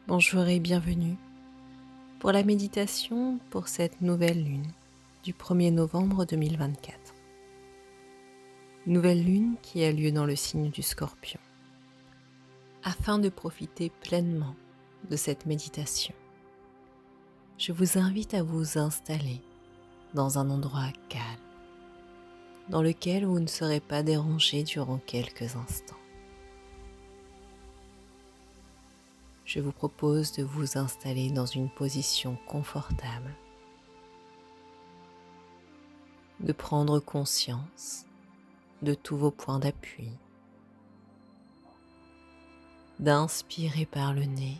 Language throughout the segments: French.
Bonjour et bienvenue pour la méditation pour cette nouvelle lune du 1er novembre 2024. Nouvelle lune qui a lieu dans le signe du Scorpion. Afin de profiter pleinement de cette méditation, je vous invite à vous installer dans un endroit calme, dans lequel vous ne serez pas dérangé durant quelques instants. Je vous propose de vous installer dans une position confortable, de prendre conscience de tous vos points d'appui, d'inspirer par le nez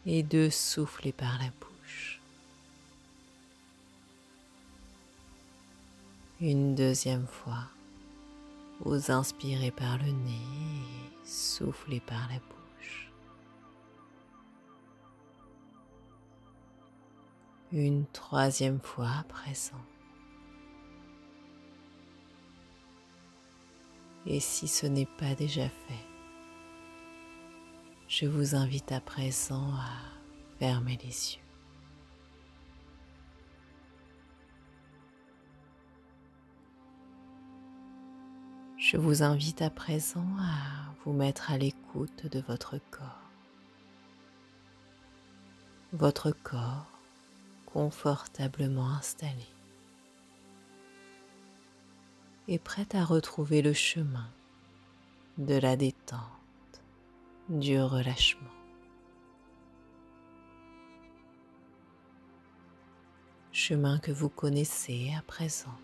et de souffler par la bouche. Une deuxième fois, vous inspirez par le nez et soufflez par la bouche. Une troisième fois à présent. Et si ce n'est pas déjà fait, je vous invite à présent à fermer les yeux. Je vous invite à présent à vous mettre à l'écoute de votre corps. Votre corps confortablement installé et prêt à retrouver le chemin de la détente, du relâchement. Chemin que vous connaissez à présent.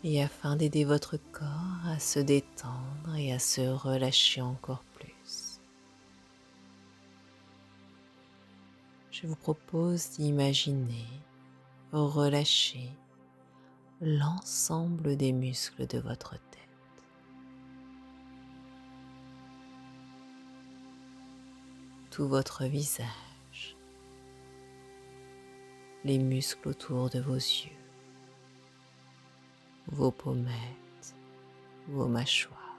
Et afin d'aider votre corps à se détendre et à se relâcher encore plus, je vous propose d'imaginer relâcher l'ensemble des muscles de votre tête. Tout votre visage, les muscles autour de vos yeux, vos pommettes, vos mâchoires.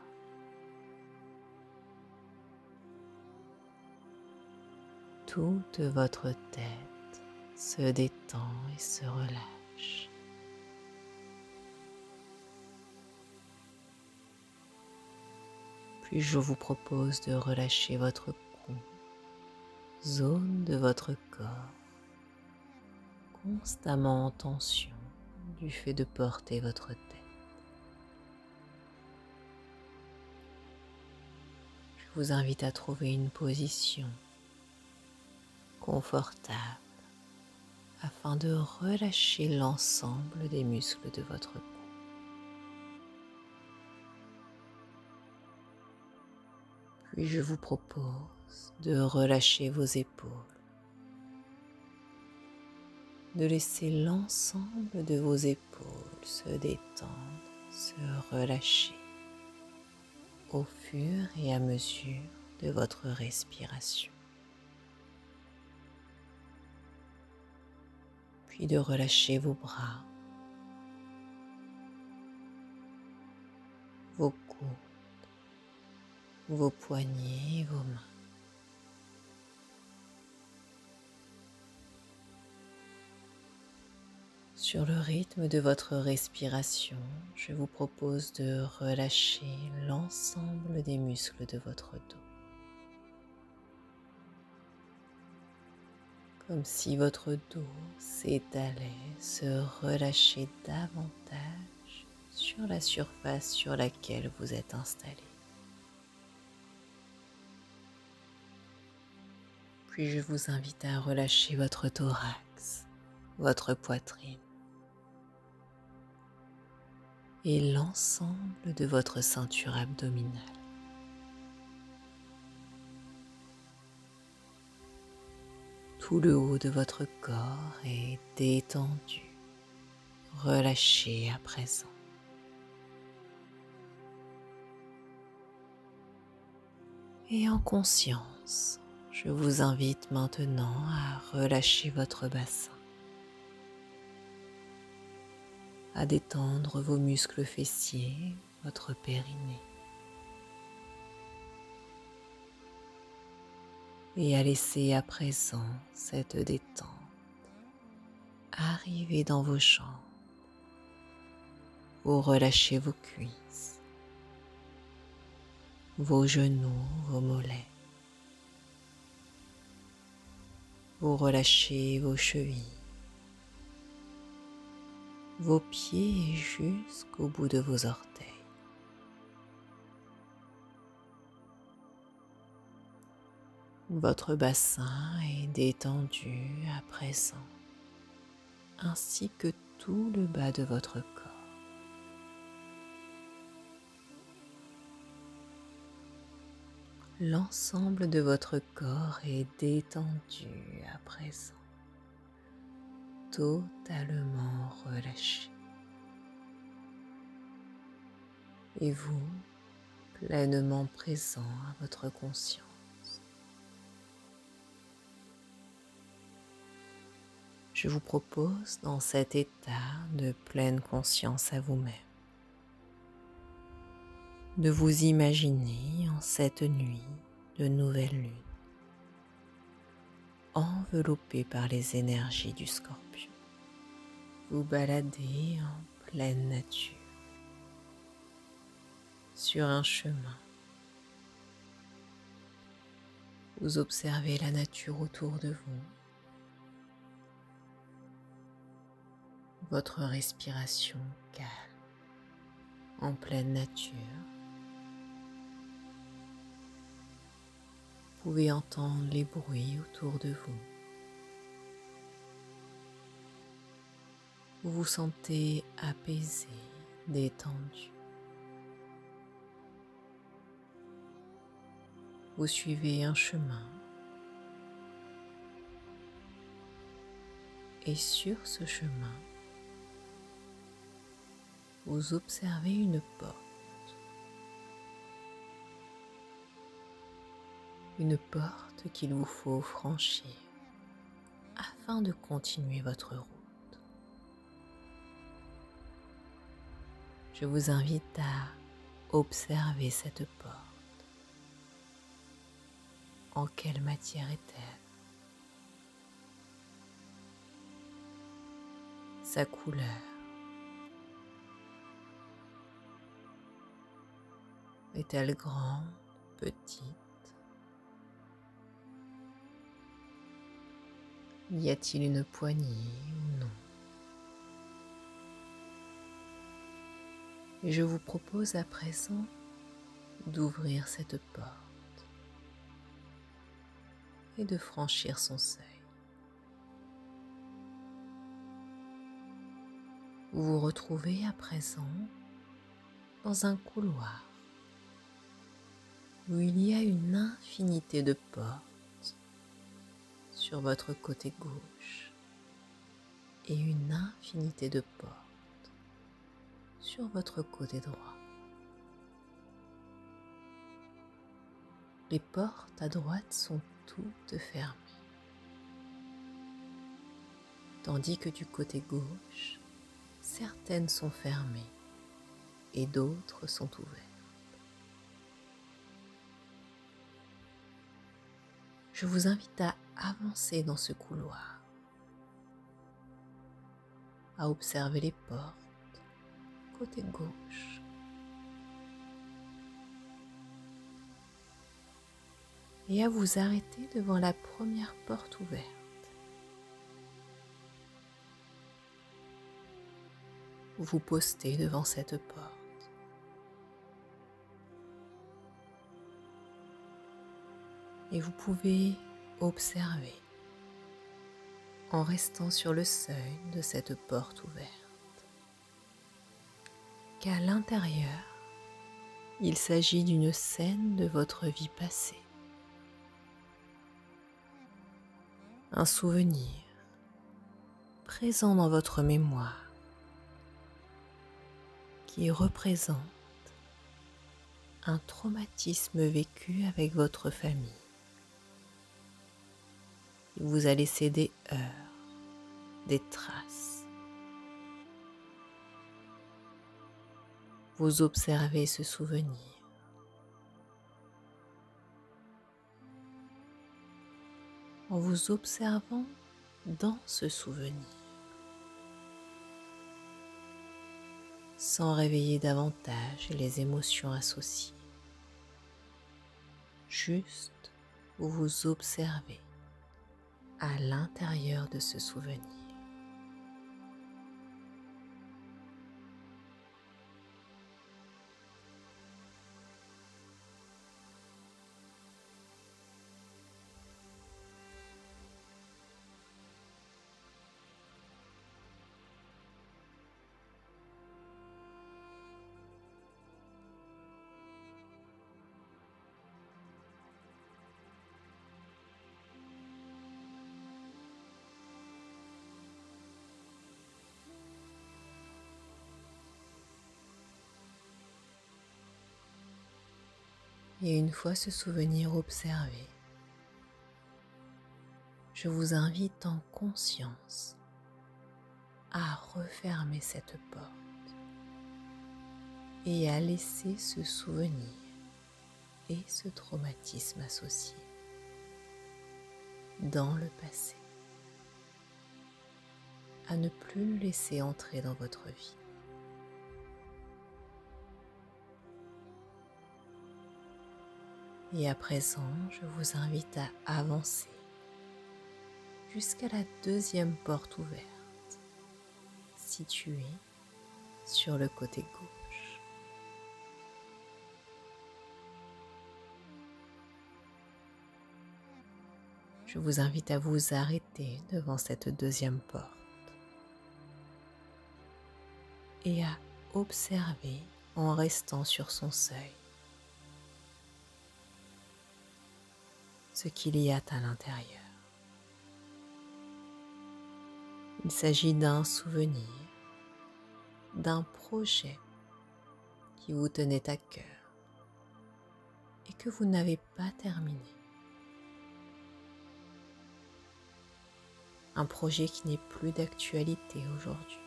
Toute votre tête se détend et se relâche. Puis je vous propose de relâcher votre cou, zone de votre corps, constamment en tension du fait de porter votre tête. Je vous invite à trouver une position confortable afin de relâcher l'ensemble des muscles de votre cou. Puis je vous propose de relâcher vos épaules, de laisser l'ensemble de vos épaules se détendre, se relâcher au fur et à mesure de votre respiration. Puis de relâcher vos bras, vos coudes, vos poignets et vos mains. Sur le rythme de votre respiration, je vous propose de relâcher l'ensemble des muscles de votre dos. Comme si votre dos s'étalait, se relâchait davantage sur la surface sur laquelle vous êtes installé. Puis je vous invite à relâcher votre thorax, votre poitrine et l'ensemble de votre ceinture abdominale. Tout le haut de votre corps est détendu, relâché à présent. Et en conscience, je vous invite maintenant à relâcher votre bassin, à détendre vos muscles fessiers, votre périnée, et à laisser à présent cette détente arriver dans vos jambes. Vous relâchez vos cuisses, vos genoux, vos mollets. Vous relâchez vos chevilles, vos pieds jusqu'au bout de vos orteils. Votre bassin est détendu à présent, ainsi que tout le bas de votre corps. L'ensemble de votre corps est détendu à présent, totalement relâché. Et vous, pleinement présent à votre conscience. Je vous propose dans cet état de pleine conscience à vous-même de vous imaginer en cette nuit de nouvelle lune, enveloppé par les énergies du Scorpion. Vous baladez en pleine nature, sur un chemin. Vous observez la nature autour de vous, votre respiration calme, en pleine nature. Vous pouvez entendre les bruits autour de vous. Vous vous sentez apaisé, détendu. Vous suivez un chemin et sur ce chemin, vous observez une porte. Une porte qu'il vous faut franchir afin de continuer votre route. Je vous invite à observer cette porte. En quelle matière est-elle? Sa couleur. Est-elle grande, petite? Y a-t-il une poignée ou non? Et je vous propose à présent d'ouvrir cette porte et de franchir son seuil. Vous vous retrouvez à présent dans un couloir où il y a une infinité de portes sur votre côté gauche et une infinité de portes sur votre côté droit. Les portes à droite sont toutes fermées, tandis que du côté gauche, certaines sont fermées et d'autres sont ouvertes. Je vous invite à avancer dans ce couloir, à observer les portes côté gauche. Et à vous arrêter devant la première porte ouverte. Vous vous postez devant cette porte. Et vous pouvez observer, en restant sur le seuil de cette porte ouverte, qu'à l'intérieur, il s'agit d'une scène de votre vie passée. Un souvenir présent dans votre mémoire qui représente un traumatisme vécu avec votre famille. Il vous a laissé des heurts, des traces. Vous observez ce souvenir. en vous observant dans ce souvenir, sans réveiller davantage les émotions associées. Juste vous vous observez à l'intérieur de ce souvenir. Et une fois ce souvenir observé, je vous invite en conscience à refermer cette porte et à laisser ce souvenir et ce traumatisme associé dans le passé, à ne plus le laisser entrer dans votre vie. Et à présent, je vous invite à avancer jusqu'à la deuxième porte ouverte, située sur le côté gauche. Je vous invite à vous arrêter devant cette deuxième porte et à observer en restant sur son seuil ce qu'il y a à l'intérieur. Il s'agit d'un souvenir, d'un projet qui vous tenait à cœur et que vous n'avez pas terminé. Un projet qui n'est plus d'actualité aujourd'hui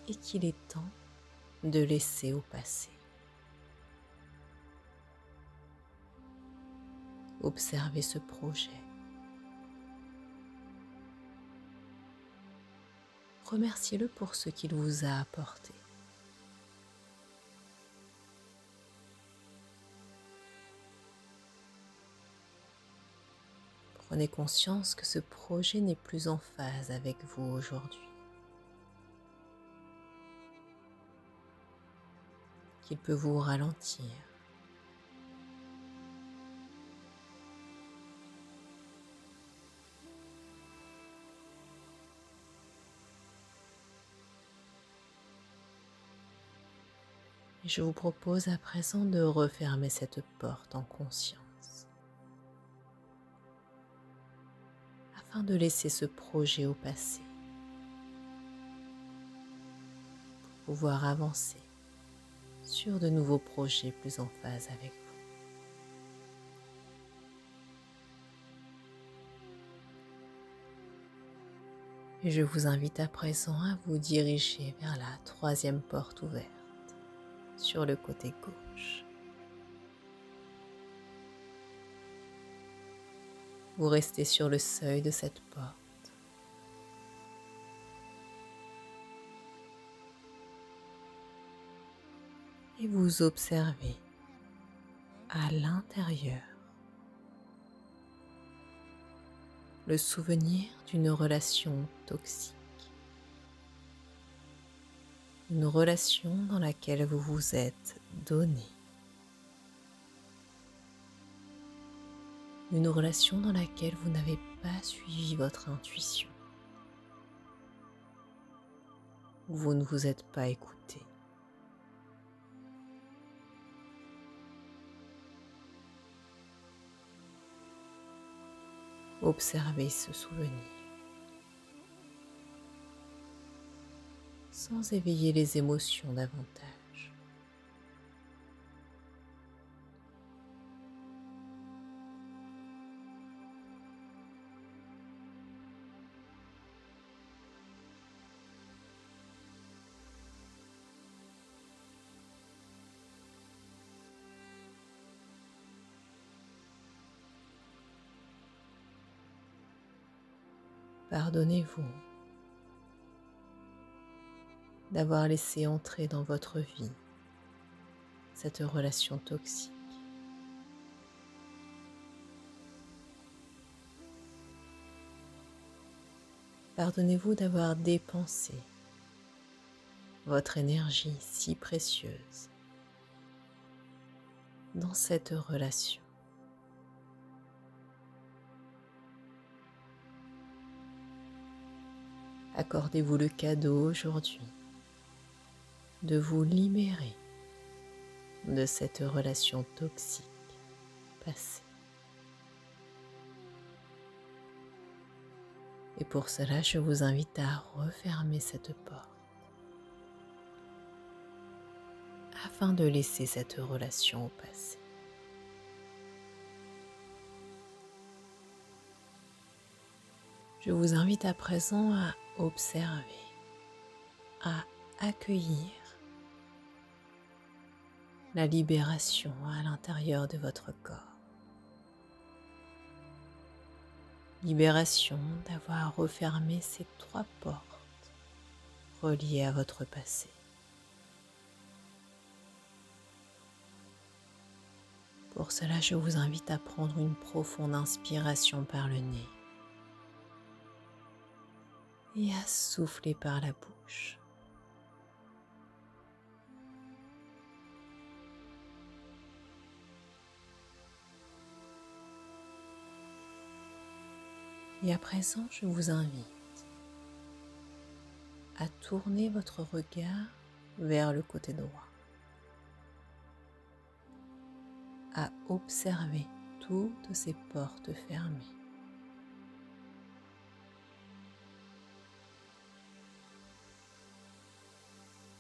et qu'il est temps de laisser au passé. Observez ce projet. Remerciez-le pour ce qu'il vous a apporté. Prenez conscience que ce projet n'est plus en phase avec vous aujourd'hui, qu'il peut vous ralentir, et je vous propose à présent de refermer cette porte en conscience, afin de laisser ce projet au passé, pour pouvoir avancer sur de nouveaux projets plus en phase avec vous. Et je vous invite à présent à vous diriger vers la troisième porte ouverte sur le côté gauche. Vous restez sur le seuil de cette porte et vous observez à l'intérieur le souvenir d'une relation toxique, une relation dans laquelle vous vous êtes donné, une relation dans laquelle vous n'avez pas suivi votre intuition, où vous ne vous êtes pas écouté. Observez ce souvenir sans éveiller les émotions davantage. Pardonnez-vous d'avoir laissé entrer dans votre vie cette relation toxique. Pardonnez-vous d'avoir dépensé votre énergie si précieuse dans cette relation. Accordez-vous le cadeau aujourd'hui de vous libérer de cette relation toxique passée. Et pour cela, je vous invite à refermer cette porte afin de laisser cette relation au passé. Je vous invite à présent à observer, à accueillir la libération à l'intérieur de votre corps. Libération d'avoir refermé ces 3 portes reliées à votre passé. Pour cela, je vous invite à prendre une profonde inspiration par le nez et à souffler par la bouche. Et à présent, je vous invite à tourner votre regard vers le côté droit, à observer toutes ces portes fermées.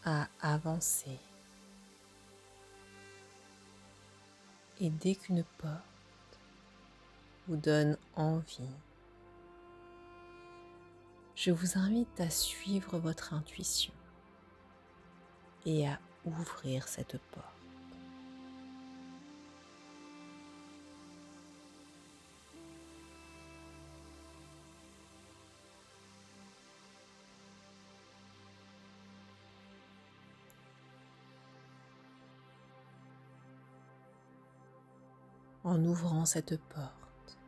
À avancer. Et dès qu'une porte vous donne envie, je vous invite à suivre votre intuition et à ouvrir cette porte. En ouvrant cette porte,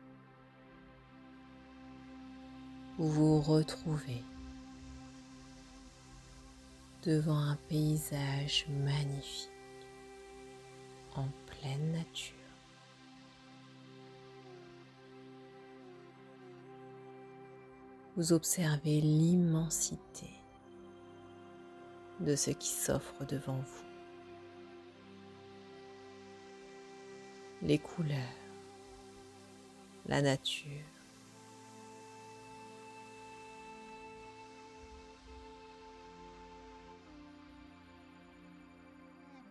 vous vous retrouvez devant un paysage magnifique en pleine nature. Vous observez l'immensité de ce qui s'offre devant vous. Les couleurs, la nature.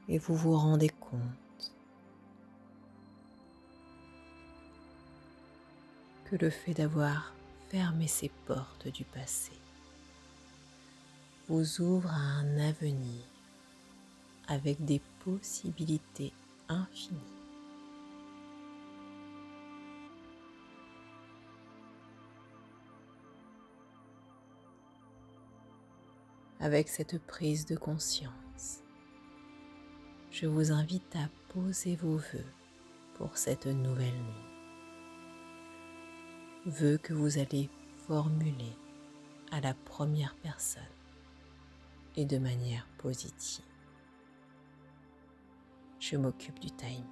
Et vous vous rendez compte que le fait d'avoir fermé ces portes du passé vous ouvre à un avenir avec des possibilités infinies. Avec cette prise de conscience, je vous invite à poser vos vœux pour cette nouvelle nuit. Vœux que vous allez formuler à la première personne et de manière positive. Je m'occupe du timing.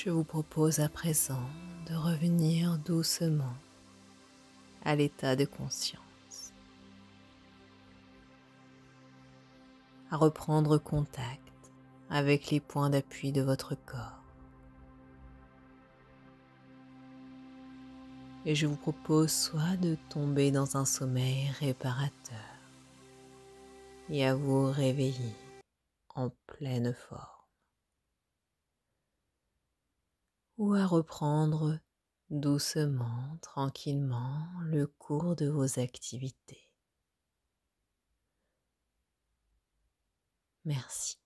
Je vous propose à présent de revenir doucement à l'état de conscience, à reprendre contact avec les points d'appui de votre corps. Et je vous propose soit de tomber dans un sommeil réparateur et à vous réveiller en pleine forme, ou à reprendre doucement, tranquillement le cours de vos activités. Merci.